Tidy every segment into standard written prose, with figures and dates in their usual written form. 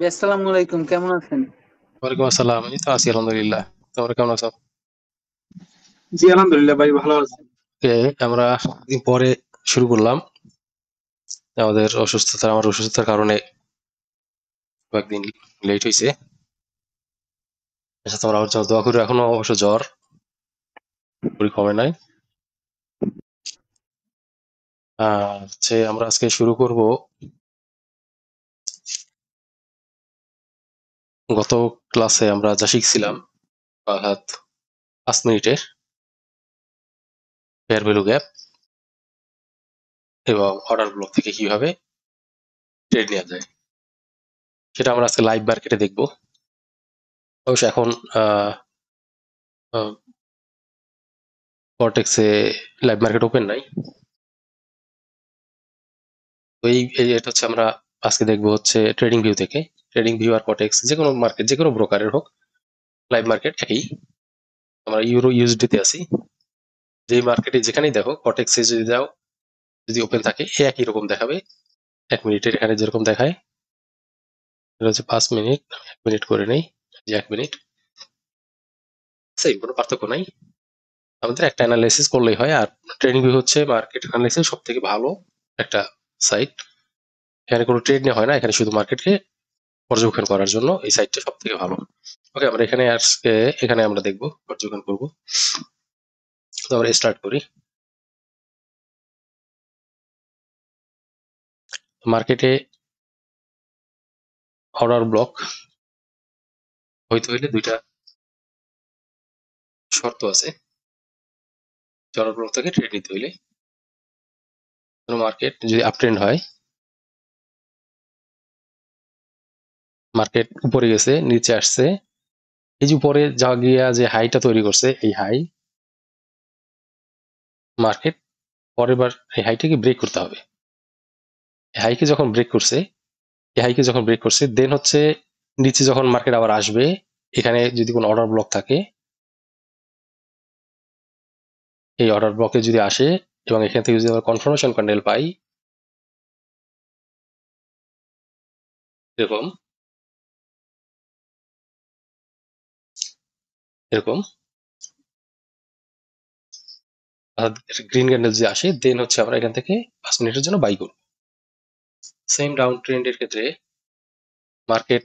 আসসালামু আলাইকুম, কেমন আছেন? ওয়ালাইকুম আসসালাম। এই তো আছি আলহামদুলিল্লাহ। তোমরা কেমন আছো? জি আলহামদুলিল্লাহ ভাই, ভালো আছি। ওকে, আমরা দিন পরে শুরু করলাম। আমার অসুস্থতার কারণে কয়েকদিন লেট হয়েছে। আচ্ছা, তোমরা আমার জন্য দোয়া করো। এখনো অবশ্য জ্বর পুরি কমে নাই। আমরা আজকে শুরু করব গত ক্লাসে আমরা যা শিখছিলাম, অর্থাৎ 5 মিনিটের ফেয়ার ভ্যালু গ্যাপ এবং অর্ডার ব্লক থেকে কিভাবে ট্রেড নেওয়া যায়, সেটা আমরা আজকে লাইভ মার্কেটে দেখবো। অবশ্য এখন কর্টেক্সে লাইভ মার্কেট ওপেন নাই। তো এটা হচ্ছে আমরা আজকে দেখবো হচ্ছে ট্রেডিং ভিউ থেকে। ট্রেডিং ভিউ আর কটেক্স যে কোনো মার্কেট, যে কোনো ব্রোকারের হোক, লাইভ মার্কেট একই। আমরা ইউরো ইউএসডি তে আছি। যে মার্কেটে যেখানেই দেখো, কটেক্সে যদি যাও, যদি ওপেন থাকে একই রকম দেখাবে। 1 মিনিটের এখানে যেরকম দেখায়, এটা হচ্ছে 5 মিনিট। 1 মিনিট করে নেই, যে 1 মিনিট সেম, কোনো পার্থক্য নাই। আমাদের একটা অ্যানালাইসিস করলেই হয়। আর ট্রেডিং ভিউ হচ্ছে মার্কেট অ্যানালাইসিস সব থেকে ভালো একটা সাইট। এখানে কোনো ট্রেড নেওয়া হয় না, এখানে শুধু মার্কেটকে পর্যবেক্ষণ করার জন্য এই সাইটটা সব থেকে ভালো। ওকে, আমরা এখানে আজকে এখানে আমরা দেখবো, পর্যবেক্ষণ করব। তো আমরা স্টার্ট করি। মার্কেটে অর্ডার ব্লক হইতে হইলে দুইটা শর্ত আছে। অর্ডার ব্লক থেকে ট্রেড নিতে হইলে, মার্কেট যদি আপ ট্রেন্ড হয়, মার্কেট উপরে গেছে, নিচে আসছে, এই যে উপরে যা গিয়া যে হাইটা তৈরি করছে, এই হাই মার্কেট পরের বার এই হাইটাকে ব্রেক করতে হবে। এই হাইকে যখন ব্রেক করছে, দেন হচ্ছে নিচে যখন মার্কেট আবার আসবে, এখানে যদি কোনো অর্ডার ব্লক থাকে, এই অর্ডার ব্লকে যদি আসে এবং এখান থেকে যদি আমরা কনফার্মেশন ক্যান্ডেল পাই, এরকম এরকম গ্রিন ক্যান্ডেল যদি আসে, দেন হচ্ছে আমরা এখান থেকে 5 মিনিটের জন্য বাই করব। সেম ডাউন ট্রেন্ডের ক্ষেত্রে মার্কেট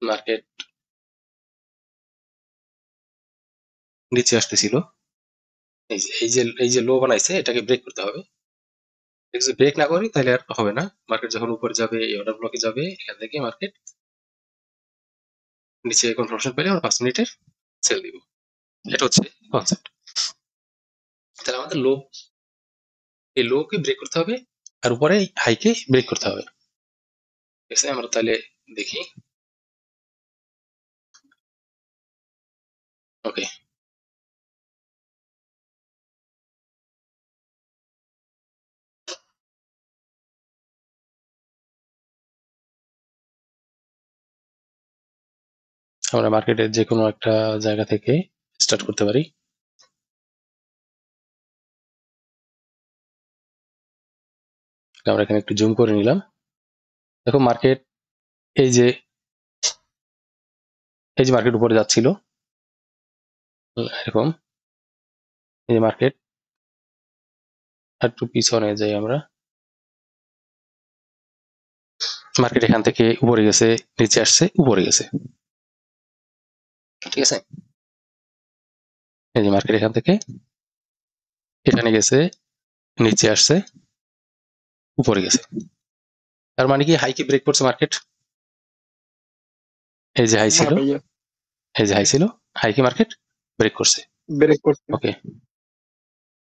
মার্কেট নিচে আসতেছিল, এই যে লো বানাইছে, এটাকে ব্রেক করতে হবে। যদি ব্রেক না করি তাহলে আর হবে না। মার্কেট যখন উপরে যাবে, এই অর্ডার ব্লকে যাবে, এখান থেকে মার্কেট নিচে কনফার্মেশন পেলে আমরা 5 মিনিটের সেল দিব। এটা হচ্ছে কনসেপ্ট। তাহলে আমাদের এই লো কে ব্রেক করতে হবে, আর উপরে হাইকে ব্রেক করতে হবে। ঠিক আছে, আমরা তাহলে দেখি। ওকে, আমরা মার্কেটের যে কোনো একটা জায়গা থেকে স্টার্ট করতে পারি। আমরা এখানে একটু জুম করে নিলাম। দেখো মার্কেট, এই যে মার্কেট উপরে যাচ্ছিল এরকম। এই যে মার্কেট একটু পিছনে যাই আমরা। মার্কেট এখান থেকে উপরে গেছে, নিচে আসছে, উপরে গেছে। ঠিক আছে, এই যে মার্কেট এখান থেকে এখানে গেছে, নিচে আসছে, উপরে গেছে। তার মানে কি হাইকে ব্রেক করছে মার্কেট। এই যে হাই ছিল, হ্যাঁ ভাইয়া, এই যে হাই ছিল, হাইকে মার্কেট ব্রেক করছে। ব্রেক করছে। ওকে,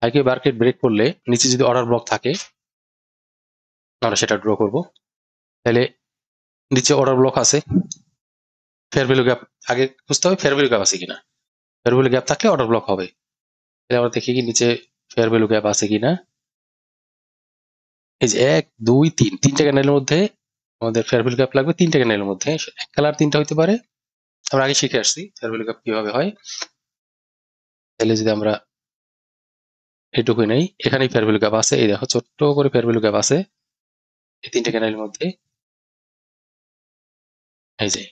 হাইকে মার্কেট ব্রেক করলে নিচে যদি অর্ডার ব্লক থাকে, আমরা সেটা ড্র করব। তাহলে নিচে অর্ডার ব্লক আছে, ফেয়ার ভ্যালু গ্যাপ আগে বুঝতে হবে, ফেয়ার ভ্যালু গ্যাপ আছে কিনা। ফেয়ার ভ্যালু গ্যাপ থাকলে অর্ডার ব্লক হবে। তাহলে আমরা দেখি কি নিচে ফেয়ার ভ্যালু গ্যাপ আছে কিনা। এই যে 1 2 3 তিনটা ক্যান্ডেলের মধ্যে আমাদের ফেয়ার ভ্যালু গ্যাপ লাগবে। তিনটা ক্যান্ডেলের মধ্যে এক কালার তিনটা হইতে পারে। আমরা আগে শিখে আসছি ফেয়ার ভ্যালু গ্যাপ কিভাবে হয়। তাহলে যদি আমরা এইটুকুই নেই, এখানেই ফেয়ার ভ্যালু গ্যাপ আছে, এই দেখো ছোট্ট করে ফেয়ার ভ্যালু গ্যাপ আছে এই তিনটে ক্যান্ডেলের মধ্যে। এই যে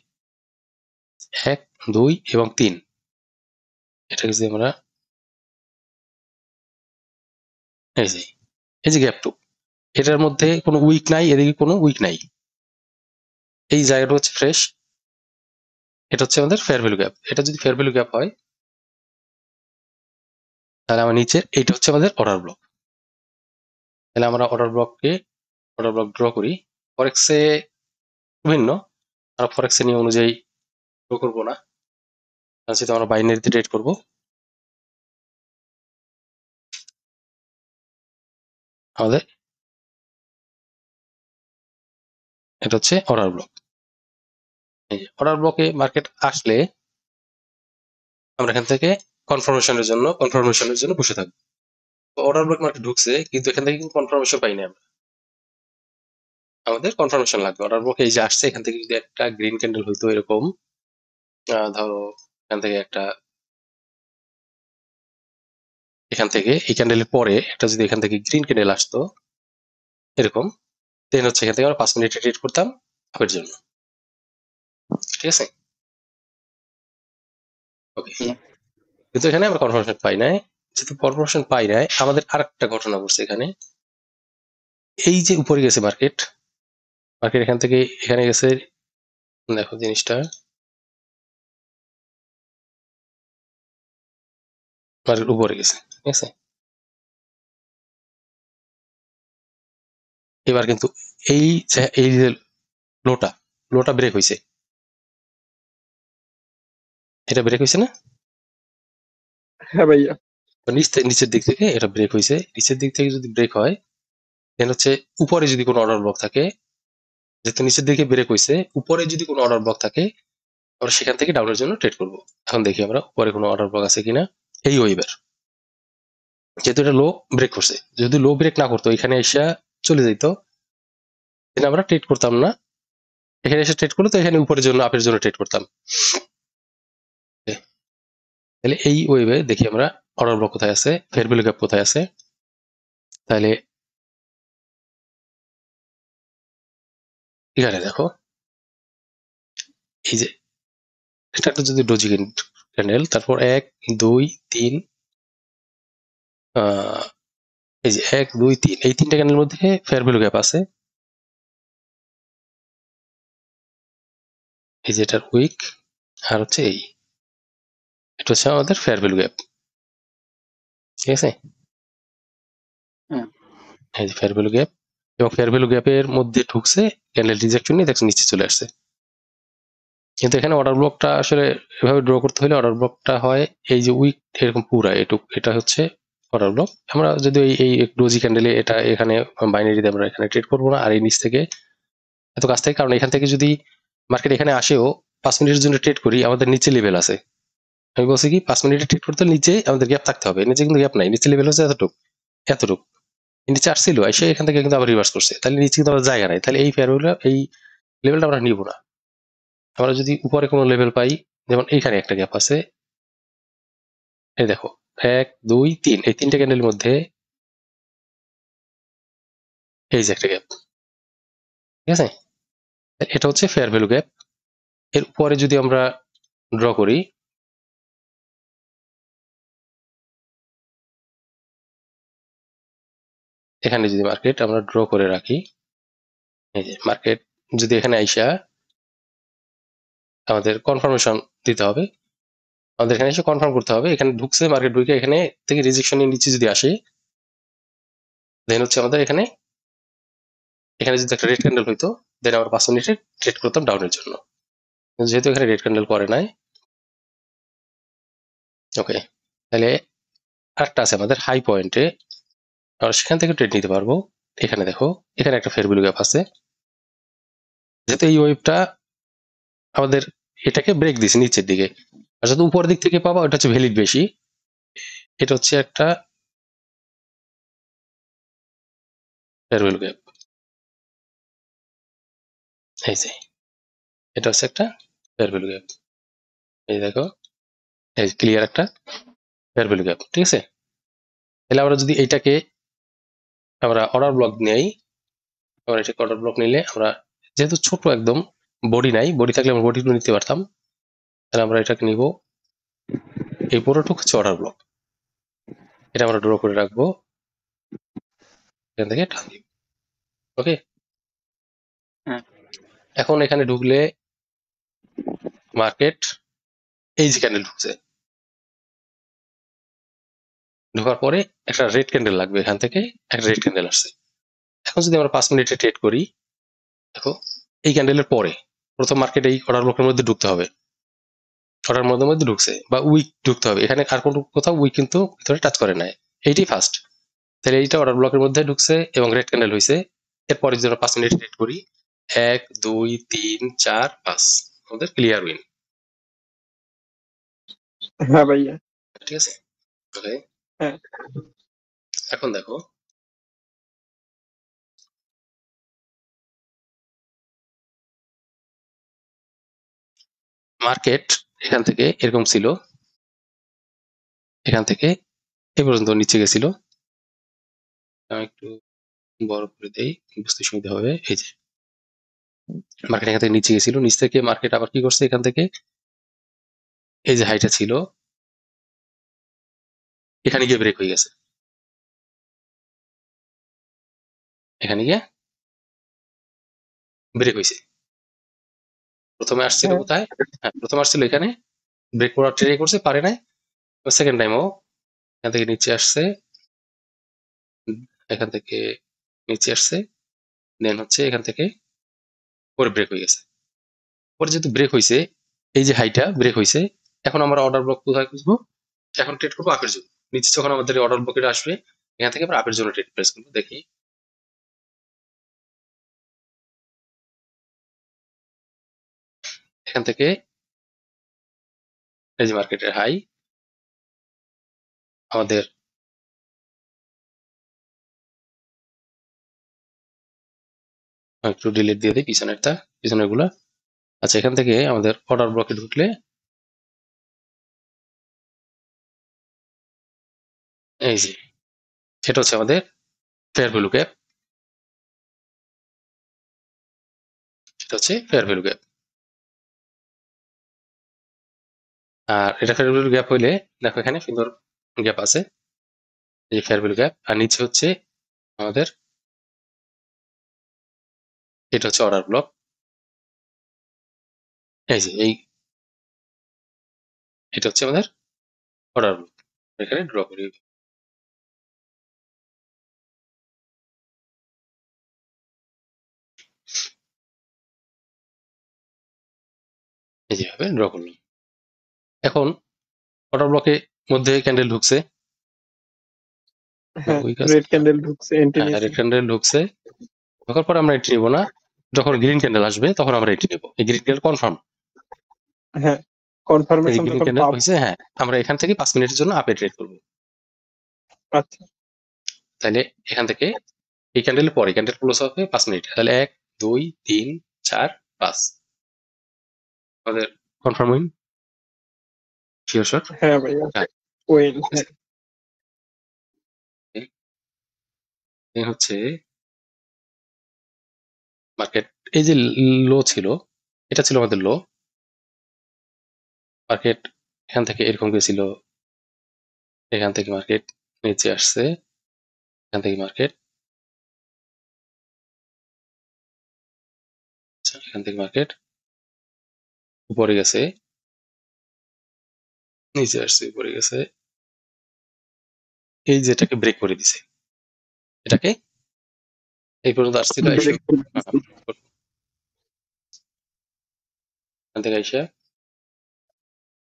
1, 2 এবং 3, এটাকে যদি আমরা এই যে গ্যাপ টু, এটার মধ্যে কোনো উইক নাই, এদিকে কোনো উইক নাই, এই জায়গাটা হচ্ছে ফ্রেশ, এটা হচ্ছে আমাদের ফেয়ার ভ্যালু গ্যাপ। এটা যদি ফেয়ার ভ্যালু গ্যাপ হয় তাহলে আমার নিচের এইটা হচ্ছে আমাদের অর্ডার ব্লক। তাহলে আমরা অর্ডার ব্লক ড্র করি। ফরেক্সে ভিন্ন, আমরা ফরেক্সে নিয়ম অনুযায়ী ড্র করবো না, যেহেতু আমরা বাইনারিতে ট্রেড করবো। আমাদের এটা হচ্ছে অর্ডার ব্লক। এই অর্ডার ব্লকে মার্কেট আসলে আমরা এখান থেকে কনফার্মেশনের জন্য বসে থাকবো। অর্ডার ব্লক মার্কেট ঢুকছে কিন্তু এখান থেকে কনফার্মেশন পাইনি আমরা, আমাদের কনফার্মেশন লাগবে। অর্ডার ব্লক এই যে আসছে, এখান থেকে যদি একটা গ্রিন ক্যান্ডেল হইতো এরকম, ধরো এখান থেকে এই ক্যান্ডেলের পরে একটা যদি এখান থেকে গ্রিন ক্যান্ডেল আসতো এরকম, দেন হচ্ছে এখান থেকে আমরা 5 মিনিটে ট্রেড করতাম আপের জন্য। ঠিক আছে, ওকে। কিন্তু এখানে আমরা কনফার্মেশন পাই নাই, যেহেতু কনফার্মেশন পাই নাই আমাদের আরেকটা ঘটনা ঘটছে এখানে। এই যে উপরে গেছে মার্কেট এখান থেকে এখানে গেছে, দেখো জিনিসটা মার্কেট উপরে গেছে, ঠিক আছে। এবার কিন্তু এই যে লোটা ব্রেক হয়েছে, এটা ব্রেক হয়েছে না? হ্যাঁ ভাইয়া। নিচের দিক থেকে এটা ব্রেক হয়েছে, নিচের দিক থেকে যদি ব্রেক হয় দেন হচ্ছে উপরে যদি কোনো অর্ডার ব্লক থাকে, যেহেতু নিচের দিকে ব্রেক হয়েছে, উপরে যদি কোনো অর্ডার ব্লক থাকে আমরা সেখান থেকে ডাউনের জন্য ট্রেড করব। এখন দেখি আমরা উপরে কোনো অর্ডার ব্লক আছে কিনা। এই ওয়েবার যেহেতু এটা লো ব্রেক করছে, যদি লো ব্রেক না করতো এখানে এসে চলে যেত, তাহলে আমরা ট্রেড করতাম না। এখানে এসে ট্রেড করলে তো এখানে উপরের জন্য আপের জন্য ট্রেড করতাম। তাহলে এই ওয়েবে দেখি আমরা অর্ডার ব্লক কোথায় আছে, ফেয়ার ভ্যালু গ্যাপ কোথায় আছে। তাহলে এখানে দেখো, এই যে এটা একটা যদি ডোজি ক্যান্ডেল, তারপর 1, 2, 3, এই যে 1, 2, 3, এই তিনটা ক্যান্ডেলের মধ্যে ফেয়ার ভ্যালু গ্যাপ আছে। এই যে এটার উইক আর হচ্ছে এটা হচ্ছে আমাদের ফেয়ার ভ্যালু গ্যাপ, ঠিক আছে। হ্যাঁ। এই যে ফেয়ার ভ্যালু গ্যাপ, এবং ফেয়ার ভ্যালু গ্যাপের মধ্যে ঢুকছে ক্যান্ডেল রিজেকশন নিয়ে দেখছো নিচে চলে আসছে। কিন্তু এখানে অর্ডার ব্লকটা আসলে এভাবে ড্র করতে হলে অর্ডার ব্লকটা হয় এই যে উইক এরকম পুরা এটা হচ্ছে অর্ডার ব্লক। আমরা যদি এই ডোজি ক্যান্ডেলে এটা এখানে বাইনারিতে আমরা এখানে ট্রেড করবো না, আর এই নিচ থেকে এত কাছ থেকে, কারণ এখান থেকে যদি মার্কেট এখানে আসেও 5 মিনিটের জন্য ট্রেড করি, আমাদের নিচে লেভেল আছে। আমি বলছি কি 5 মিনিটে ট্রেড করতে নিচে আমাদের গ্যাপ থাকতে হবে, নিচে কিন্তু গ্যাপ নাই, নিচে লেভেল হচ্ছে এতটুকু নিচে আসছিল, এসে এখান থেকে কিন্তু আবার রিভার্স করছে, তাহলে নিচে কিন্তু আমাদের জায়গা নাই, তাহলে এই ফেয়ারগুলো এই লেভেলটা আমরা নিব না। আমরা যদি উপরে কোনো লেভেল পাই, যেমন এইখানে একটা গ্যাপ আছে, এই দেখো 1, 2, 3, এই তিনটে ক্যান্ডেলের মধ্যে এই যে একটা গ্যাপ, ঠিক আছে। এটা হচ্ছে ফেয়ার ভ্যালু গ্যাপ। এর উপরে যদি আমরা ড্র করি, এখানে যদি মার্কেট আমরা ড্র করে রাখি, এই যে মার্কেট যদি এখানে আইসা আমাদের কনফার্মেশন দিতে হবে, আমাদের এখানে এসে কনফার্ম করতে হবে এখানে ঢুকছে মার্কেট, ঢুকে এখানে থেকে রিজেকশন নিয়ে নিচে যদি আসে, দেন হচ্ছে আমাদের এখানে যদি একটা রেড ক্যান্ডেল হইতো, দেন আমরা 5 মিনিটে ট্রেড করতাম ডাউনের জন্য। যেহেতু এখানে রেড ক্যান্ডেল করে নাই, ওকে। তাহলে আরেকটা আছে আমাদের হাই পয়েন্টে, আমরা সেখান থেকে ট্রেড নিতে পারবো। এখানে দেখো এখানে একটা ফেয়ার ভ্যালু গ্যাপ আছে, যেহেতু এই ওয়েবটা আমাদের এটাকে ব্রেক দিছে নিচের দিকে, আর যদি উপরের দিক থেকে পাবা ওটা হচ্ছে ভ্যালিড বেশি। এটা হচ্ছে একটা ফেয়ার ভ্যালু গ্যাপ, এই যে এটা হচ্ছে একটা ফেয়ার ভ্যালু গ্যাপ, এই দেখো এই ক্লিয়ার একটা ফেয়ার ভ্যালু গ্যাপ, ঠিক আছে। তাহলে আমরা যদি এইটাকে আমরা অর্ডার ব্লক নেই, আমরা এটাকে অর্ডার ব্লক নিলে আমরা যেহেতু ছোট একদম বডি নাই, বডি থাকলে আমরা বডি নিতে পারতাম, তাহলে আমরা এটাকে নিব, এই পুরোটুকু হচ্ছে অর্ডার ব্লক, এটা আমরা ড্র করে রাখবো, এখান থেকে টান দিব। ওকে, হ্যাঁ এখন এখানে ঢুকলে মার্কেট এই যে ক্যান্ডেল ঢুকছে, ঢোকার পরে একটা রেড ক্যান্ডেল লাগবে, এখান থেকে একটা রেড ক্যান্ডেল আসছে। এখন যদি আমরা 5 মিনিটে ট্রেড করি, দেখো এই ক্যান্ডেলের পরে প্রথম মার্কেট এই অর্ডার ব্লকের মধ্যে ঢুকতে হবে, অর্ডার মধ্যে ঢুকছে বা উইক ঢুকতে হবে, এখানে আর কোনো কোথাও উইক কিন্তু ভিতরে টাচ করে নাই, এইটাই ফার্স্ট। তাহলে এইটা অর্ডার ব্লকের মধ্যে ঢুকছে এবং রেড ক্যান্ডেল হয়েছে। এরপরে যদি আমরা 5 মিনিট ট্রেড করি, 1 2 3 4 5, আমাদের ক্লিয়ার উইন। হ্যাঁ ভাইয়া। ঠিক আছে, ওকে। হ্যাঁ এখন দেখো মার্কেট এখান থেকে এরকম ছিল, এখান থেকে এই পর্যন্ত নিচে গেছিল, আমি একটু বড় করে দেই বুঝতে সুবিধা হবে। এই যে মার্কেট এখান থেকে নিচে গেছিল, নিচ থেকে মার্কেট আবার কি করছে, এখান থেকে এই যে হাইটা ছিল এখানে গিয়ে ব্রেক হয়ে গেছে, এখানে গিয়ে ব্রেক হয়েছে। প্রথমে আসছিল হ্যাঁ কোথায়, হ্যাঁ প্রথমে আসছিল এখানে, ব্রেক করার ট্রাই করছে, পারে নাই, সেকেন্ড টাইমও এখান থেকে নিচে আসছে, এখান থেকে নিচে আসছে, দেন হচ্ছে এখান থেকে পরে ব্রেক হয়ে গেছে। পরে যেহেতু ব্রেক হয়েছে, এই যে হাইটা ব্রেক হয়েছে, এখন আমরা অর্ডার ব্লক কোথায় খুঁজবো, এখন ট্রেড করবো আপের জন্য। নিচে যখন আমাদের অর্ডার ব্লকেট আসবে, এখান থেকে আমরা আপের জন্য ট্রেড প্রেস করবো। দেখি এখান থেকে এই যে মার্কেটের হাই, আমাদের একটু ডিলিট দিয়ে দিই পিছনের গুলা। আচ্ছা, এখান থেকে আমাদের অর্ডার ব্লকে ঢুকলে এই যে এটা হচ্ছে আমাদের ফেয়ার ভ্যালু গ্যাপ, এটা হচ্ছে ফেয়ার ভ্যালু গ্যাপ। আর এটা ফেয়ার ভ্যালু গ্যাপ হইলে দেখো এখানে সুন্দর গ্যাপ আছে, এই ফেয়ার ভ্যালু গ্যাপ, আর নিচে হচ্ছে আমাদের এটা হচ্ছে অর্ডার ব্লক, এই যে এটা হচ্ছে আমাদের অর্ডার ব্লক, এখানে ড্র করি এই যেভাবে ড্র করলাম। এখন অর্ডার ব্লকে মধ্যে ক্যান্ডেল ঢুকছে, হ্যাঁ উইক আছে, রেড ক্যান্ডেল ঢুকছে, এন্ট্রি হ্যাঁ নিয়েছি। রেড ক্যান্ডেল ঢুকছে, ঢোকার পর আমরা এন্ট্রি নিবো না, যখন গ্রিন ক্যান্ডেল আসবে তখন আমরা এন্ট্রি নিবো। এই গ্রিন ক্যান্ডেল কনফার্ম, হ্যাঁ এই যে কনফার্মেশন গ্রিন যখন ক্যান্ডেল পাবো। হয়েছে, হ্যাঁ আমরা এখান থেকে 5 মিনিটের জন্য আপে ট্রেড করবো। আচ্ছা তাহলে এখান থেকে এই ক্যান্ডেলের পরে ক্যান্ডেল ক্লোজ হবে 5 মিনিট, তাহলে 1 2 3 4 5 আমাদের কনফার্ম উইন, শিওর শট। হ্যাঁ ভাইয়া হ্যাঁ ওয়েল। ঠিক আছে। এই হচ্ছে মার্কেট, এই যে লো ছিল, এটা ছিল আমাদের লো, মার্কেট এখান থেকে এরকম গেছিল, এখান থেকে মার্কেট নিচে আসছে, এখান থেকে মার্কেট, এখান থেকে মার্কেট উপরে গেছে, নিচে আসছে, উপরে গেছে, এই যেটাকে ব্রেক করে দিছে, এটাকে এই পর্যন্ত আসছিল, আইসো এখান থেকে আইসা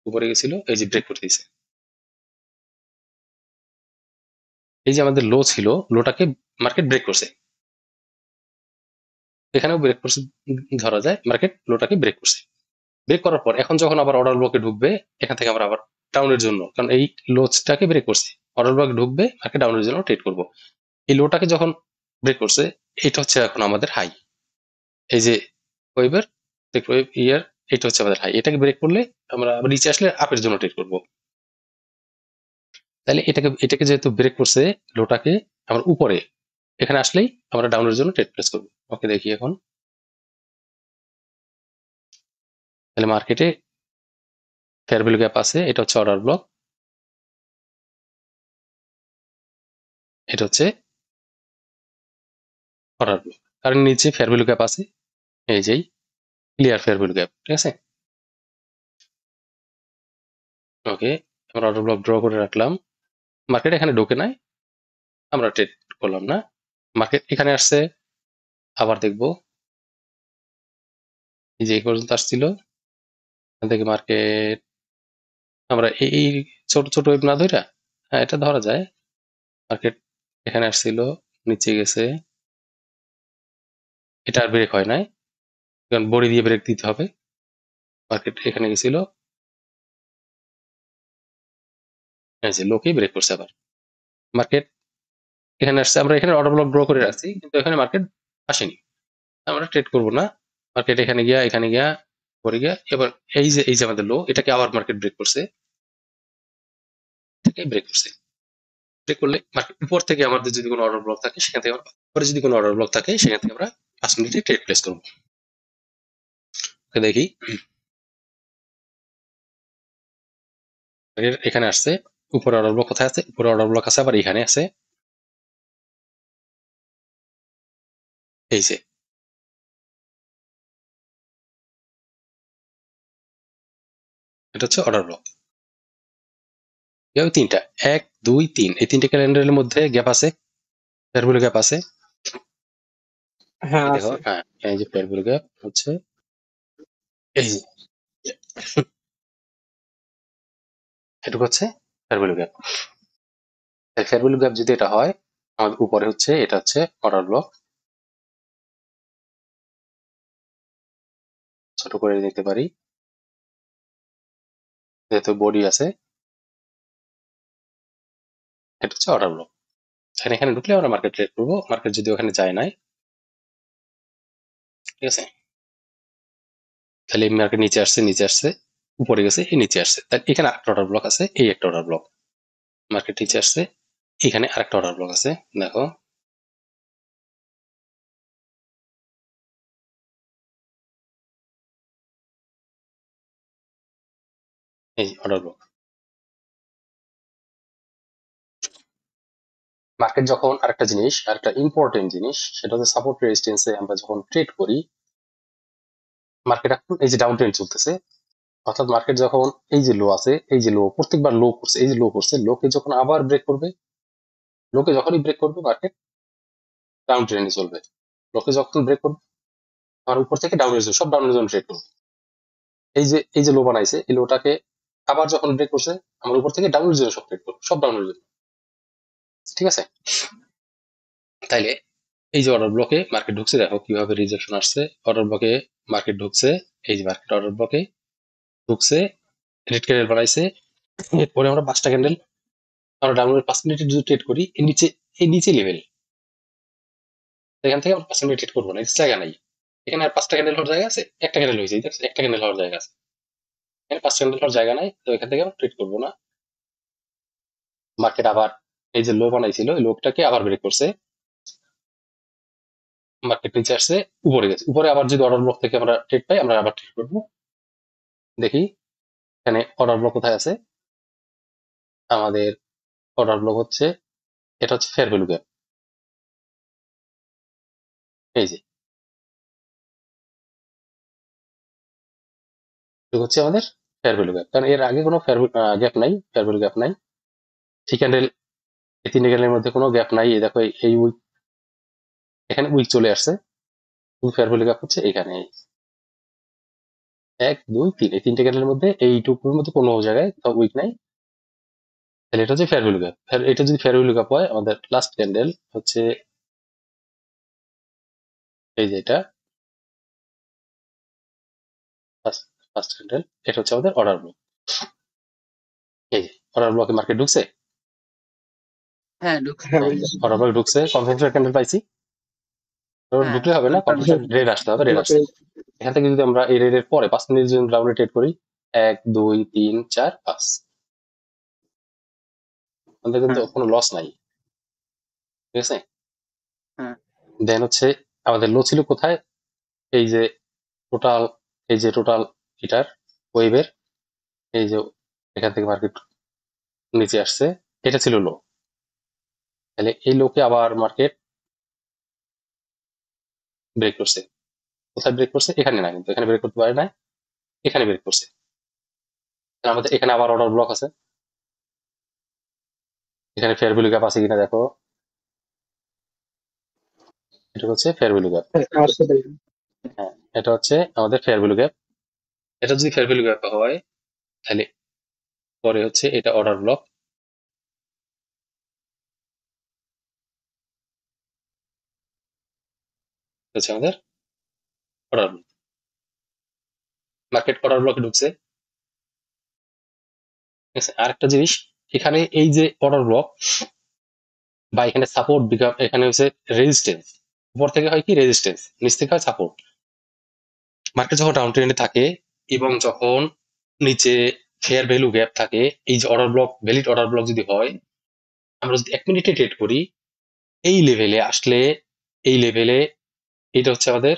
উপরে গেছিল, এই যে ব্রেক করে দিছে। এই যে আমাদের লো ছিল, লোটাকে মার্কেট ব্রেক করছে, এখানেও ব্রেক করছে, ধরা যায় মার্কেট লোটাকে ব্রেক করছে। ব্রেক করার পর এখন যখন আবার অর্ডার ব্লকে ঢুকবে, এখান থেকে আমরা আবার ডাউনের জন্য, কারণ এই লোটাকে ব্রেক করছে, অর্ডার ব্লকে ঢুকবে মার্কেট ডাউনের জন্য ট্রেড করব। এই লোটাকে যখন ব্রেক করছে, এটা হচ্ছে এখন আমাদের হাই, এই যে ওয়েবের ওয়েব ইয়ার, এটা হচ্ছে আমাদের হাই, এটাকে ব্রেক করলে আমরা আবার নিচে আসলে আপের জন্য ট্রেড করব। তাহলে এটাকে যেহেতু ব্রেক করছে, লোটাকে আমরা উপরে এখানে আসলেই আমরা ডাউনের জন্য ট্রেড প্লেস করবো। ওকে, দেখি এখন। তাহলে মার্কেটে ফেয়ার ভ্যালু গ্যাপ আছে, এটা হচ্ছে অর্ডার ব্লক, এটা হচ্ছে অর্ডার ব্লক, কারণ নিচে ফেয়ার ভ্যালু গ্যাপ আছে, এই যেই ক্লিয়ার ফেয়ার ভ্যালু গ্যাপ, ঠিক আছে। ওকে, আমরা অর্ডার ব্লক ড্র করে রাখলাম। মার্কেট এখানে ঢোকে নাই, আমরা ট্রেড করলাম না। মার্কেট এখানে আসছে, আবার দেখবো এই যে এই পর্যন্ত আসছিল, এখান থেকে মার্কেট আমরা এই ছোট ছোট ওয়েভ না ধরা, হ্যাঁ এটা ধরা যায়। মার্কেট এখানে আসছিল, নিচে গেছে, এটা আর ব্রেক হয় নাই, কারণ বডি দিয়ে ব্রেক দিতে হবে। মার্কেট এখানে গেছিল, লোকেই ব্রেক করছে আবার। মার্কেট এখানে আসছে, আমরা এখানে অর্ডার ব্লক ড্র করে রাখছি, কিন্তু এখানে মার্কেট আসেনি, আমরা ট্রেড করবো না। মার্কেট এখানে গিয়া পরে গিয়া এবার এই যে আমাদের লো, এটাকে আবার মার্কেট ব্রেক করছে, এটাকে ব্রেক করছে। ব্রেক করলে মার্কেট উপর থেকে আমাদের যদি কোনো অর্ডার ব্লক থাকে, সেখান থেকে আমরা পরে যদি কোনো অর্ডার ব্লক থাকে, সেখান থেকে আমরা 5 মিনিটে ট্রেড প্লেস করবো। দেখি এখানে আসছে, উপরে অর্ডার ব্লক কোথায় আছে? উপরে অর্ডার ব্লক আছে আবার এখানে আছে, এই যে এটা হচ্ছে অর্ডার ব্লক। তিনটা, 1 2 3, এই তিনটে ক্যালেন্ডারের মধ্যে গ্যাপ আছে, ফেয়ার ভ্যালু গ্যাপ আছে। হ্যাঁ দেখো, আছে। হ্যাঁ এই যে ফেয়ার ভ্যালু গ্যাপ হচ্ছে এই যে এটুকু হচ্ছে fair value gap. Fair value gap যদি এটা হয়, আমাদের উপরে হচ্ছে এটা হচ্ছে অর্ডার ব্লক, ছোট করে নিতে পারি যেহেতু বডি আছে, এটা হচ্ছে অর্ডার ব্লক। এখানে ঢুকলে আমরা মার্কেট ট্রেড করবো, মার্কেট যদি ওখানে যায় নাই, ঠিক আছে। তাহলে এই মার্কেট নিচে আসছে, উপরে গেছে, এই নিচে আসছে, তাহলে এখানে আরেকটা অর্ডার ব্লক আছে, এই একটা অর্ডার ব্লক। মার্কেট নিচে আসছে, এখানে আরেকটা অর্ডার ব্লক আছে, দেখো এই অর্ডার ব্লক। মার্কেট যখন আরেকটা ইম্পর্টেন্ট জিনিস, সেটা হচ্ছে সাপোর্ট রেজিস্ট্যান্সে আমরা যখন ট্রেড করি, মার্কেট এখন এই যে ডাউন ট্রেন্ড চলতেছে, অর্থাৎ মার্কেট যখন এই যে লো আছে, এই যে লো প্রত্যেকবার লো করছে, এই যে লো করছে, লোকে যখন আবার ব্রেক করবে, লোকে যখনই ব্রেক করবে মার্কেট ডাউন ট্রেন্ডে চলবে। লোকে যখন ব্রেক করবে, আমার উপর থেকে ডাউনের জন্য সব ডাউনের জন্য ট্রেড করবে। এই যে লো বানাইছে, এই লোটাকে আবার যখন ব্রেক করছে, আমার উপর থেকে ডাউনের জন্য সব ট্রেড করবে, সব ডাউনের জন্য, ঠিক আছে। তাইলে এই যে অর্ডার ব্লকে মার্কেট ঢুকছে, দেখো কিভাবে রিজেকশন আসছে। অর্ডার ব্লকে মার্কেট ঢুকছে, এই যে মার্কেট অর্ডার ব্লকে ঢুকছে, রেড ক্যান্ডেল বানাইছে, এরপরে আমরা 5টা ক্যান্ডেল, আমরা ডাউনের 5 মিনিটের যদি ট্রেড করি, এই নিচে লেভেল, এখান থেকে আমরা 5 মিনিট ট্রেড করবো না, জায়গা নাই। এখানে আর 5টা ক্যান্ডেল হওয়ার জায়গা আছে? একটা ক্যান্ডেল হয়েছে, একটা ক্যান্ডেল হওয়ার জায়গা আছে, এখানে 5 ক্যান্ডেল হওয়ার জায়গা নাই, তো এখান থেকে আমরা ট্রেড করবো না। মার্কেট আবার এই যে লো বানাইছিল, এই লোকটাকে আবার ব্রেক করছে, মার্কেট নিচে আসছে, উপরে গেছে, উপরে আবার যদি অর্ডার ব্লক থেকে আমরা ট্রেড পাই, আমরা আবার ট্রেড করবো। দেখি এখানে অর্ডার ব্লক কোথায় আছে, আমাদের অর্ডার ব্লক হচ্ছে, এটা হচ্ছে ফেয়ার ভ্যালু গ্যাপ, এই যে এটা হচ্ছে আমাদের ফেয়ার ভ্যালু গ্যাপ, কারণ এর আগে কোনো ফেয়ার গ্যাপ নাই, ফেয়ার ভ্যালু গ্যাপ নাই। এই ক্যান্ডেল, এই 3টে ক্যান্ডেলের মধ্যে কোনো গ্যাপ নাই, এই দেখো এই উইক, এখানে উইক চলে আসছে, শুধু ফেয়ার ভ্যালু গ্যাপ হচ্ছে এখানে 1 2 3, এই 3টে ক্যান্ডেলের মধ্যে এইটুকুর মধ্যে কোনো জায়গায় উইক নাই, তাহলে এটা হচ্ছে ফেয়ার ভ্যালু গ্যাপ। এটা যদি ফেয়ার ভ্যালু গ্যাপ হয়, আমাদের লাস্ট ক্যান্ডেল হচ্ছে এই যে এটা ফার্স্ট ক্যান্ডেল, এটা হচ্ছে আমাদের অর্ডার ব্লক। এই যে অর্ডার ব্লকে মার্কেট ঢুকছে, হ্যাঁ ঢুকছে। হ্যাঁ ভাইয়া। অর্ডার ব্লক ঢুকছে, কনফারেন্সের ক্যান্ডেল পাইছি, হ্যাঁ ঢুকলে হবে না, কনফারেন্সের রেড আসতে হবে, রেড আসছে। এখান থেকে যদি আমরা এই রেডের পরে 5 মিনিট যদি রাউন্ডে ট্রেড করি, 1 2 3 4 5, আমাদের কিন্তু হ্যাঁ। কোনো লস নাই, ঠিক আছে। হ্যাঁ। দেন হচ্ছে আমাদের লো ছিল কোথায়, এই যে টোটাল, এটার ওয়েবের এই যে এখান থেকে মার্কেট নিচে আসছে, এটা ছিল লো। তাহলে এই লোকে আবার মার্কেট ব্রেক করছে। কোথায় ব্রেক করছে? এখানে না, কিন্তু এখানে ব্রেক করতে পারে না, এখানে ব্রেক করছে। তাহলে আমাদের এখানে আবার অর্ডার ব্লক আছে। এখানে ফেয়ার ভ্যালু গ্যাপ আছে কিনা দেখো, এটা হচ্ছে ফেয়ার ভ্যালু গ্যাপ। হ্যাঁ আছে ভাইয়া। হ্যাঁ, এটা হচ্ছে আমাদের ফেয়ার ভ্যালু গ্যাপ। এটা যদি ফেয়ার ভ্যালু গ্যাপ হয় তাহলে পরে হচ্ছে এটা অর্ডার ব্লক। হচ্ছে আমাদের অর্ডার ব্লক। মার্কেট অর্ডার ব্লকে ঢুকছে, ঠিক আছে। আরেকটা জিনিস, এখানে এই যে অর্ডার ব্লক বা এখানে সাপোর্ট, এখানে হচ্ছে রেজিস্ট্যান্স। উপর থেকে হয় কি রেজিস্ট্যান্স, নিচ থেকে হয় সাপোর্ট। মার্কেট যখন ডাউন ট্রেন্ডে থাকে এবং যখন নিচে ফেয়ার ভ্যালু গ্যাপ থাকে, এই যে order block, valid order block যদি হয়, আমরা যদি 1 মিনিটে ট্রেড করি, এই লেভেলে আসলে, এই লেভেলে এটা হচ্ছে আমাদের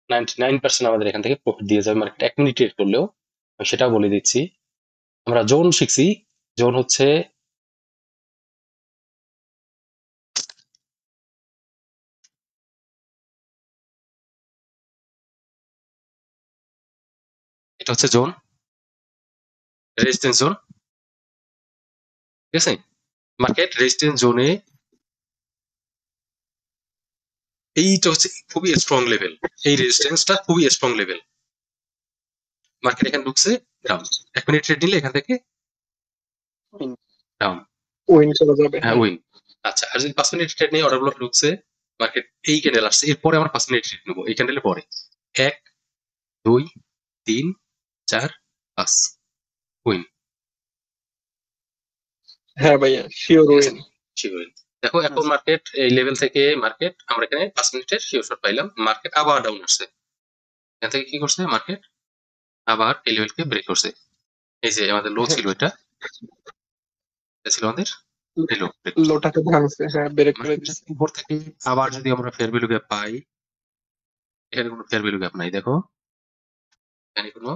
99% আমাদের এখান থেকে প্রফিট দিয়ে যাবে মার্কেট 1 মিনিট ট্রেড করলেও। আমি সেটাও বলে দিচ্ছি। আমরা জোন শিখছি, জোন হচ্ছে এটা হচ্ছে জোন, রেজিস্ট্যান্স জোন, ঠিক আছে। মার্কেট রেজিস্ট্যান্স জোনে এইটা হচ্ছে খুবই স্ট্রং লেভেল, এই রেজিস্ট্যান্সটা খুবই স্ট্রং লেভেল। মার্কেট এখানে ঢুকছে ডাউন, 1 মিনিট ট্রেড নিলে এখান থেকে ডাউন, উইন চলে যাবে। হ্যাঁ উইন। আচ্ছা, আর যদি 5 মিনিট ট্রেড নিয়ে অর্ডার ব্লক ঢুকছে, মার্কেট এই ক্যান্ডেল আসছে, এরপরে আমরা 5 মিনিট ট্রেড নেবো এই ক্যান্ডেলের পরে। 1 2 3 4 5 উইন, হ্যাঁ ভাইয়া শিওর ঠিক আছে, উইন। Sure win. দেখো এখন মার্কেট এই লেভেল থেকে মার্কেট আমরা এখানে 5 মিনিটের শিওর শট পাইলাম, মার্কেট আবার ডাউন আসছে। এখান থেকে কি করছে মার্কেট, আবার এই লেভেলকে ব্রেক করছে। এই যে আমাদের লো ছিল, এটা ছিল আমাদের এই লো, ব্রেক করছে। লোটাকে ভাঙছে, হ্যাঁ ব্রেক করে দিচ্ছে। উপর থেকে আবার যদি আমরা ফেয়ার ভ্যালু গ্যাপ পাই, এখানে কোনো ফেয়ার ভ্যালু গ্যাপ নাই, দেখো এখানে কোনো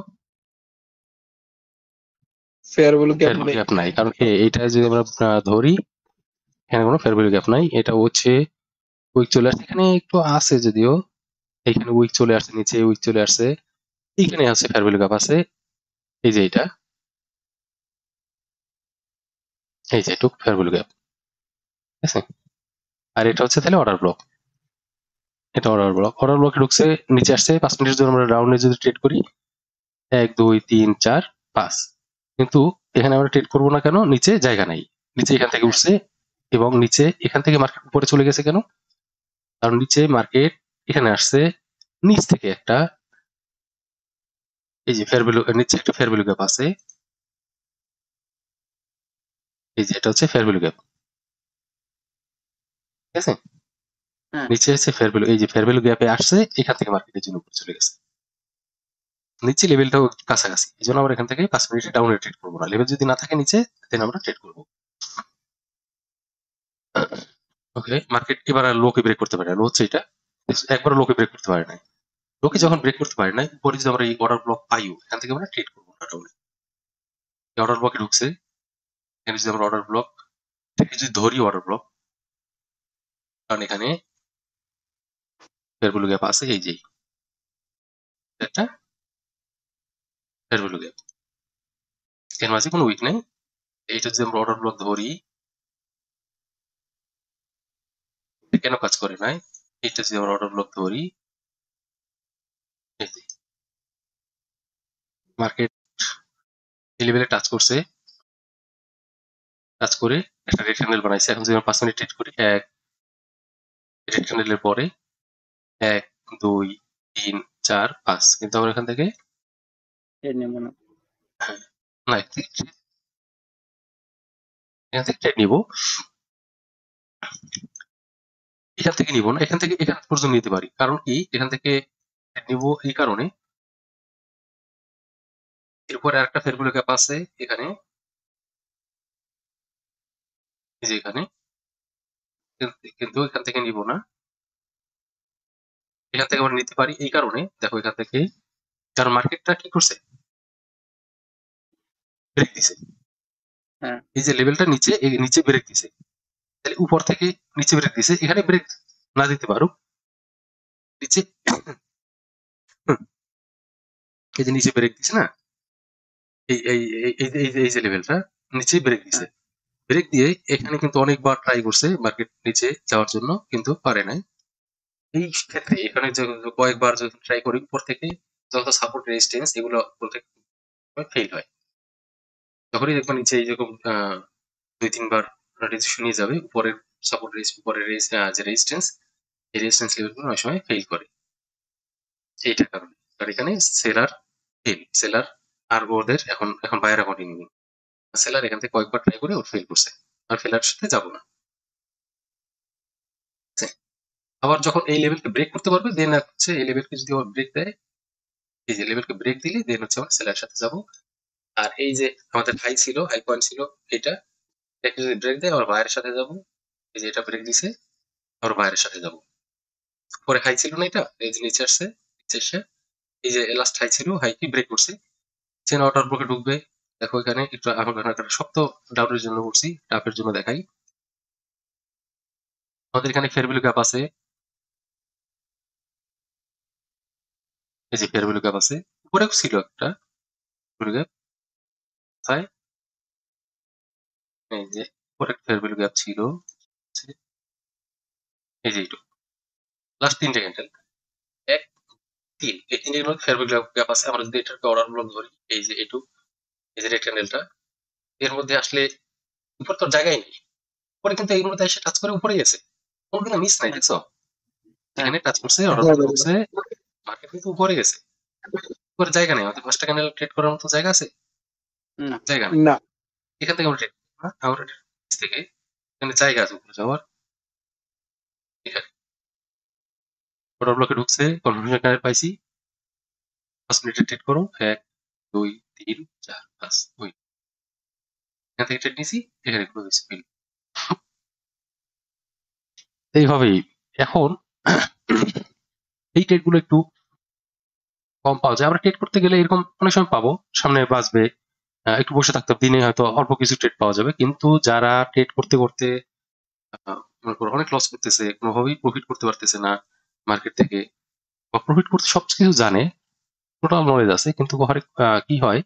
fair value gap fair value নেই। গ্যাপ নাই, কারণ কি এইটা যদি আমরা ধরি, এখানে কোনো ফেয়ার ভ্যালু গ্যাপ নাই। এটা হচ্ছে উইক চলে আসছে, এখানে একটু আছে যদিও, এখানে উইক চলে আসছে, নিচে উইক চলে আসছে, এখানে আছে ফেয়ার ভ্যালু গ্যাপ আছে, এই যে এটা, এই যে এটুক ফেয়ার ভ্যালু গ্যাপ, ঠিক আছে। আর এটা হচ্ছে তাহলে অর্ডার ব্লক, এটা অর্ডার ব্লক। অর্ডার ব্লকে ঢুকছে, নিচে আসছে, 5 মিনিটের জন্য আমরা রাউন্ডে যদি ট্রেড করি 1 2 3 4 5, কিন্তু এখানে আমরা ট্রেড করবো না, কেন? নিচে জায়গা নাই, নিচে এখান থেকে উঠছে এবং নিচে এখান থেকে মার্কেট উপরে চলে গেছে, কেন? কারণ নিচে মার্কেট এখানে আসছে, নিচ থেকে একটা, এই যে ফেয়ার ভ্যালু, নিচে একটা ফেয়ার ভ্যালু গ্যাপ আছে, এই যে এটা হচ্ছে ফেয়ার ভ্যালু গ্যাপ, ঠিক আছে। হ্যাঁ। নিচে হচ্ছে ফেয়ার ভ্যালু, এই যে ফেয়ার ভ্যালু গ্যাপে আসছে, এখান থেকে মার্কেটের জন্য উপরে চলে গেছে, নিচে লেভেলটাও কাছাকাছি, এই জন্য আমরা এখান থেকে 5 মিনিটে ডাউনে ট্রেড করবো না। লেভেল যদি না থাকে নিচে, দেন আমরা ট্রেড করবো। ওকে, মার্কেট এবার আর লোকে ব্রেক করতে পারে না, লো হচ্ছে এটা, একবার লোকে ব্রেক করতে পারে না। লোকে যখন ব্রেক করতে পারে না, উপরে যদি আমরা এই অর্ডার ব্লক পাইও, এখান থেকে আমরা ট্রেড করবো না ডাউনে। অর্ডার ব্লকে ঢুকছে, এখানে যদি আমরা অর্ডার ব্লক থেকে যদি ধরি অর্ডার ব্লক, কারণ এখানে ফেয়ার ভ্যালু গ্যাপ আছে, এই যে একটা ফেয়ার ভ্যালু গ্যাপ, এর মাঝে কোনো উইক নেই। এইটা যদি আমরা অর্ডার ব্লক ধরি, কেন কাজ করে নাই, এটা যদি আমরা অর্ডার ব্লক ধরি, মার্কেট এই লেভেলে টাচ করছে, টাচ করে একটা রেড ক্যান্ডেল বানাইছে। এখন যদি আমরা 5 মিনিট ট্রেড করি, এক রেড ক্যান্ডেলের পরে 1 2 3 4 5, কিন্তু আমরা এখান থেকে নেব না। না, এখান থেকে ট্রেড নিব, এখান থেকে নিব না, এখান থেকে এখান পর্যন্ত নিতে পারি। কারণ কি, এখান থেকে নিব এই কারণে, এরপরে আরেকটা ফেয়ার ভ্যালু গ্যাপ আছে এখানে, এই যে এখানে, কিন্তু এখান থেকে নিব না, এখান থেকে আমরা নিতে পারি এই কারণে, দেখো এখান থেকে, কারণ মার্কেটটা কি করছে, ব্রেক দিছে, হ্যাঁ এই যে লেভেলটা নিচে, এই নিচে ব্রেক দিছে, তাহলে উপর থেকে নিচে ব্রেক দিছে, এখানে ব্রেক না দিতে পারো, নিচে এই যে নিচে ব্রেক দিছে না, এই এই এই এই এই যে লেভেলটা নিচে ব্রেক দিছে, হ্যাঁ ব্রেক দিয়ে এখানে কিন্তু অনেকবার ট্রাই করছে মার্কেট নিচে যাওয়ার জন্য, কিন্তু পারে নাই। এই ক্ষেত্রে এখানে যে কয়েকবার যদি ট্রাই করি উপর থেকে, যত সাপোর্ট রেজিস্ট্যান্স এগুলো বলতে ফেল হয়, যখনই দেখবেন নিচে এইরকম 2-3 বার রেজিস্ট্রেশন নিয়ে যাবে, উপরের সাপোর্ট উপরের যে রেজিস্ট্যান্স, এই রেজিস্ট্যান্স লেভেলগুলো অনেক সময় ফেল করে, এইটার কারণে। আর এখানে সেলার ফেল, সেলার আর ওদের এখন এখন বায়ার কন্টিনিউ, সেলার এখান থেকে কয়েকবার ট্রাই করে ওর ফেল করছে, আর ফেলার সাথে যাবো না। ঠিক আছে? আবার যখন এই লেভেলকে ব্রেক করতে পারবে, দেন হচ্ছে এই লেভেলকে যদি আবার ব্রেক দেয়, এই যে লেভেলকে ব্রেক দিলে দেন হচ্ছে আমরা সেলার সাথে যাব। আর এই যে আমাদের হাই ছিল, হাই পয়েন্ট ছিল এটা, এটাকে যদি ব্রেক দেয় আবার বায়ারের সাথে যাব, এই যে এটা ব্রেক দিছে আবার বায়ারের সাথে যাব। পরে হাই ছিল না এটা, এই যে নিচে আসছে, নিচে এসে এই যে লাস্ট হাই ছিল, হাই কি ব্রেক করছে, চেন অর্ডার ব্লকে ঢুকবে। দেখো এখানে একটু আমার একটা শক্ত ডাউনের জন্য করছি, টাপের জন্য দেখাই, আমাদের এখানে ফেয়ার ভ্যালু গ্যাপ আছে, এই যে ফেয়ার ভ্যালু গ্যাপ আছে, উপরেও ছিল একটা ভ্যালু গ্যাপ, তাই এই যে উপরে একটা ফেয়ার ভ্যালু গ্যাপ ছিল, এই যে এইটু লাস্ট 3টে ক্যান্ডেল, 1-3, এই 3টের মধ্যে ফেয়ার ভ্যালু গ্যাপ আছে। আমরা যদি এটাকে অর্ডার ব্লক ধরি, এই যে এইটু, এই যে রেড ক্যান্ডেলটা, এর মধ্যে আসলে উপর তো জায়গায় নেই, উপরে কিন্তু এর মধ্যে এসে টাচ করে উপরেই আছে, কোনো কিন্তু মিস নাই, হ্যাঁ দেখছো হ্যাঁ এখানে টাচ করছে, অর্ডার হ্যাঁ ব্লক ভাইয়া। করছে, মার্কেট কিন্তু উপরে গেছে, উপরে জায়গা নেই, আমাদের 5টা ক্যান্ডেল ট্রেড করার মতো জায়গা আছে, না জায়গা নেই, না। এখান থেকে আমরা ট্রেড আমরা নিচ থেকে এখানে জায়গা আছে উপরে যাওয়ার, এখানে অর্ডার ব্লকে ঢুকছে, কনফার্মেশন ক্যান্ডেল পাইছি, 5 মিনিটে ট্রেড করো, 1-2-3-4-5, ওই এখান থেকে ট্রেড নিছি, এখানে ক্লোজ হয়েছে বিল। এইভাবেই এখন এই ট্রেড গুলো একটু কম পাওয়া যায়, আমরা ট্রেড করতে গেলে এরকম অনেক সময় পাবো, সামনে বাঁচবে, একটু বসে থাকতে হবে, দিনে হয়তো অল্প কিছু ট্রেড পাওয়া যাবে, কিন্তু যারা ট্রেড করতে করতে মনে করো অনেক লস করতেছে, কোনোভাবেই প্রফিট করতে পারতেছে না মার্কেট থেকে, বা প্রফিট করতে সবকিছু জানে, টোটাল নলেজ আছে, কিন্তু কি হয়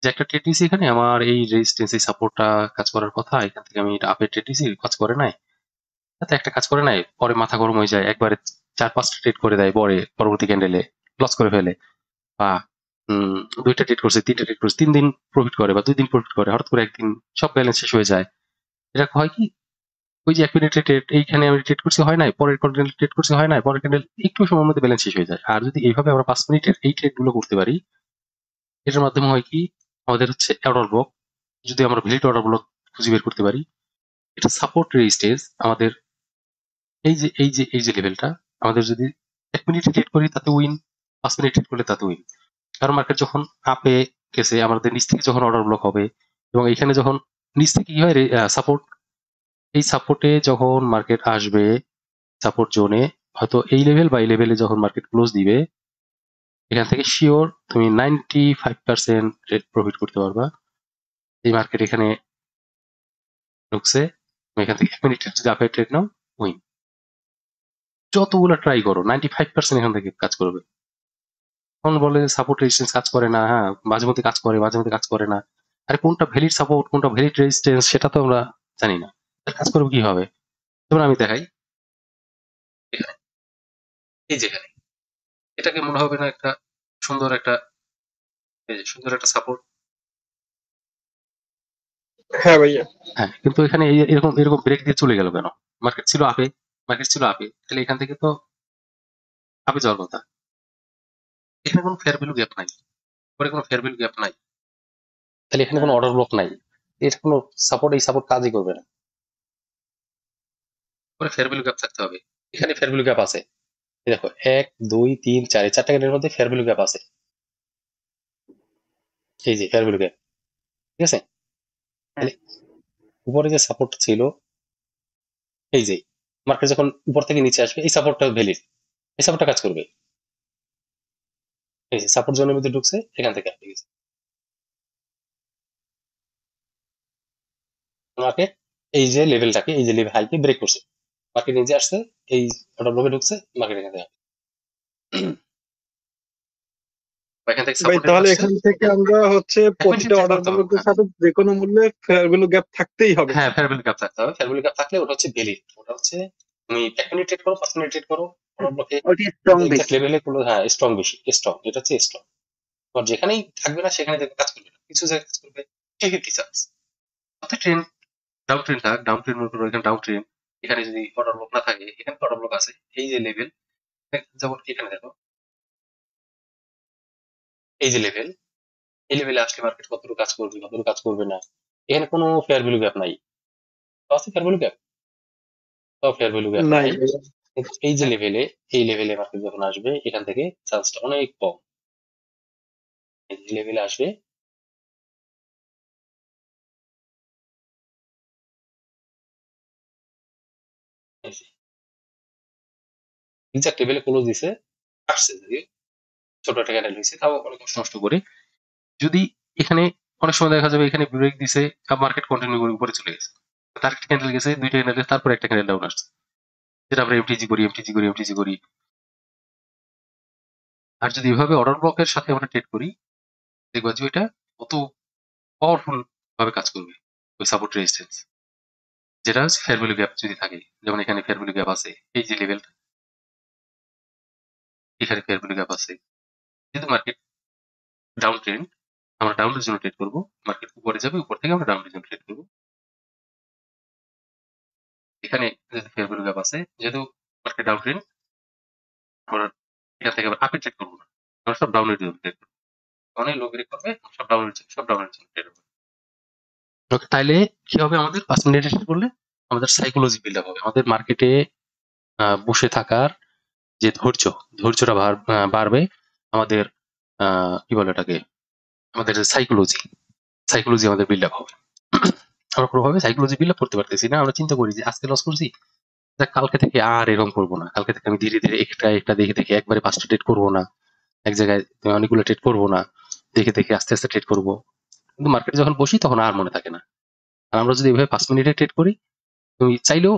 যে একটা ট্রেড নিছি, এখানে আমার এই রেজিস্ট্যান্স এই সাপোর্টটা কাজ করার কথা, এখান থেকে আমি আপে ট্রেড নিছি, কাজ করে নাই, তাতে একটা কাজ করে নাই, পরে মাথা গরম হয়ে যায়, একবারে 4-5টা ট্রেড করে দেয়, পরে পরবর্তী ক্যান্ডেলে লস করে ফেলে, বা 2টা ট্রেড করছে, 3টা ট্রেড করছে, 3 দিন প্রফিট করে বা 2 দিন প্রফিট করে, হঠাৎ করে একদিন সব ব্যালেন্স শেষ হয়ে যায়। এটা হয় কি, ওই যে 1 মিনিটে ট্রেড, এইখানে আমি ট্রেড করছি হয় নাই, পরের ক্যান্ডেল ট্রেড করছি হয় নাই, পরের ক্যান্ডেল একটু সময়ের মধ্যে ব্যালেন্স শেষ হয়ে যায়। আর যদি এইভাবে আমরা 5 মিনিটের এই ট্রেড গুলো করতে পারি, এটার মাধ্যমে হয় কি, আমাদের হচ্ছে অর্ডার ব্লক, যদি আমরা ভ্যালিড অর্ডার ব্লক খুঁজে বের করতে পারি, এটা সাপোর্ট রেজিস্ট্যান্স আমাদের, এই যে লেভেলটা, আমাদের যদি 1 মিনিটে ট্রেড করি তাতে উইন, 5 মিনিট ট্রেড করলে তাতে উইন। কারণ মার্কেট যখন আপে গেছে, আমাদের নিচ থেকে যখন অর্ডার ব্লক হবে, এবং এখানে যখন নিচ থেকে কি হয়, সাপোর্ট, এই সাপোর্টে যখন মার্কেট আসবে, সাপোর্ট জোনে হয়তো এই লেভেল বা এই লেভেলে যখন মার্কেট ক্লোজ দিবে, এখান থেকে শিওর তুমি 95% রেট প্রফিট করতে পারবা। এই মার্কেট এখানে ঢুকছে, তুমি এখান থেকে 1 মিনিটের যদি আপে ট্রেড নাও, উইন। যতগুলো ট্রাই করো 95% এখান থেকে কাজ করবে। এখন বলে সাপোর্ট রেজিস্ট্যান্স কাজ করে না, হ্যাঁ মাঝে মধ্যে কাজ করে, মাঝে মধ্যে কাজ করে না, আরে কোনটা ভ্যালিড সাপোর্ট কোনটা ভ্যালিড রেজিস্ট্যান্স সেটা তো আমরা জানি না, কাজ করবে কিভাবে? যেমন আমি দেখাই, এখানে এই যেখানে এটাকে মনে হবে না একটা সুন্দর একটা, এই যে সুন্দর একটা সাপোর্ট, হ্যাঁ ভাইয়া। হ্যাঁ, কিন্তু এখানে এরকম এরকম ব্রেক দিয়ে চলে গেল কেন? মার্কেট ছিল আপে, মার্কেট ছিল আপে, তাহলে এখান থেকে তো আপে যাওয়ার কথা, এখানে কোনো ফেয়ার ভ্যালু গ্যাপ নাই, পরে কোনো ফেয়ার ভ্যালু গ্যাপ নাই, তাহলে এখানে কোনো হ্যাঁ অর্ডার ব্লক নাই, এটা কোনো সাপোর্ট, এই সাপোর্ট কাজই করবে না, পরে ফেয়ার ভ্যালু গ্যাপ থাকতে হবে। এখানে ফেয়ার ভ্যালু গ্যাপ আছে, এই দেখো 1-2-3-4 এই 4টা ক্যান্ডেলের মধ্যে ফেয়ার ভ্যালু গ্যাপ আছে, এই যে ফেয়ার ভ্যালু গ্যাপ, ঠিক আছে? তাহলে উপরে যে সাপোর্ট ছিল, এই যে মার্কেট যখন উপর থেকে নিচে আসবে, এই সাপোর্টটা ভ্যালিড, এই সাপোর্টটা কাজ করবে। এই যে সাপোর্ট জোনের মধ্যে ঢুকছে, এখান থেকে আপনি গেছে মার্কেট, এই যে লেভেলটাকে, এই যে লেভেল হাইকে ব্রেক করছে, মার্কেট নিচে আসছে, এই অর্ডার ব্লকে ঢুকছে, মার্কেট এখান থেকে এখান থেকে ভাই সাপোর্টে তাহলে আসছে। এখান থেকে আমরা হচ্ছে প্রতিটা অর্ডার ব্লকের সাথে যে কোনো মূল্যে ফেয়ার ভ্যালু গ্যাপ থাকতেই হবে। হ্যাঁ, ফেয়ার ভ্যালু গ্যাপ থাকতে হবে। ফেয়ার ভ্যালু গ্যাপ থাকলে ওটা হচ্ছে ভ্যালিড, ওটা হচ্ছে তুমি 1 মিনিট ট্রেড করো, 5 মিনিট ট্রেড করো, অর্ডার ব্লকে ওটি স্ট্রং এক্সাক্ট বেশি। লেভেলে কোনো, হ্যাঁ স্ট্রং বেশি, স্ট্রং, এটা হচ্ছে স্ট্রং। আর যেখানেই থাকবে না সেখানে দেখবে কাজ করবে না, কিছু জায়গায় কাজ করবে, ঠিক কি চান্স। অর্থাৎ ট্রেন্ড, ডাউন ট্রেন্ড থাক, ডাউন ট্রেন্ড মনে করো, এখানে ডাউন ট্রেন্ড, এখানে যদি অর্ডার ব্লক না থাকে, এখানে অর্ডার ব্লক আছে, এই যে লেভেল, যেমন এখানে দেখো, এই যে লেভেল, এই লেভেলে আসলে মার্কেট কতটুকু কাজ করবে, কতটুকু কাজ করবে না, এখানে কোনো ফেয়ার ভ্যালু গ্যাপ নাই, আছে fair value gap, fair value gap নাই নাই। ভাইয়া। কিন্তু এই যে লেভেলে, এই লেভেলে মার্কেট যখন আসবে, এখান থেকে চান্সটা অনেক কম, এই লেভেলে আসবে, এক্সাক্ট লেভেলে ক্লোজ দিছে, আসছে যদিও ছোট একটা ক্যান্ডেল হয়েছে, তাও অনেক কষ্ট নষ্ট করে। যদি এখানে অনেক সময় দেখা যাবে এখানে ব্রেক দিছে, মার্কেট কন্টিনিউ করে উপরে চলে গেছে, তার একটা ক্যান্ডেল গেছে, দুইটা ক্যান্ডেল গেছে, তারপর একটা ক্যান্ডেল ডাউন আসছে, যেটা আমরা এমটিজি করি, এমটিজি করি, এমটিজি করি। আর যদি এভাবে অর্ডার ব্লকের সাথে আমরা ট্রেড করি, দেখবা যে ওইটা কত পাওয়ারফুল ভাবে কাজ করবে, ওই সাপোর্ট রেজিস্ট্যান্স, যেটা হচ্ছে ফেয়ার ভ্যালু গ্যাপ যদি থাকে, যেমন এখানে ফেয়ার ভ্যালু গ্যাপ আছে, এই যে লেভেল, এখানে ফেয়ার ভ্যালু গ্যাপ আছে, যেহেতু মার্কেট ডাউন ট্রেন্ড, আমরা ডাউনের জন্য ট্রেড করবো, মার্কেট উপরে যাবে, উপর থেকে আমরা ডাউনের জন্য ট্রেড করবো। এখানে যেহেতু ফেয়ার ভ্যালু গ্যাপ আছে, যেহেতু মার্কেট ডাউন ট্রেন্ড, আমরা এখান থেকে আবার আপে ট্রেড করবো না, আমরা সব ডাউনের জন্য ট্রেড করবো, অনেক লো ব্রেক করবে, সব ডাউনের জন্য, সব ডাউনের জন্য ট্রেড হবে। তাইলে কি হবে, আমাদের 5 মিনিটে ট্রেড করলে আমাদের সাইকোলজি বিল্ড আপ হবে, আমাদের মার্কেটে বসে থাকার যে ধৈর্য, ধৈর্যটা বাড়বে, আমাদের কি বলে এটাকে, আমাদের সাইকোলজি, সাইকোলজি আমাদের বিল্ড আপ হবে। আমরা কোনোভাবে সাইকোলজি বিল্ড আপ করতে পারতেছি না, আমরা চিন্তা করি যে আজকে লস করছি, দেখ কালকে থেকে আর এরকম করবো না, কালকে থেকে আমি ধীরে ধীরে একটা একটা দেখে দেখে একবারে 5টা ট্রেড করবো না, এক জায়গায় অনেকগুলো ট্রেড করবো না, দেখে দেখে আস্তে আস্তে ট্রেড করবো। কিন্তু মার্কেটে যখন বসি তখন আর মনে থাকে না। আর আমরা যদি এভাবে 5 মিনিটে ট্রেড করি, তুমি চাইলেও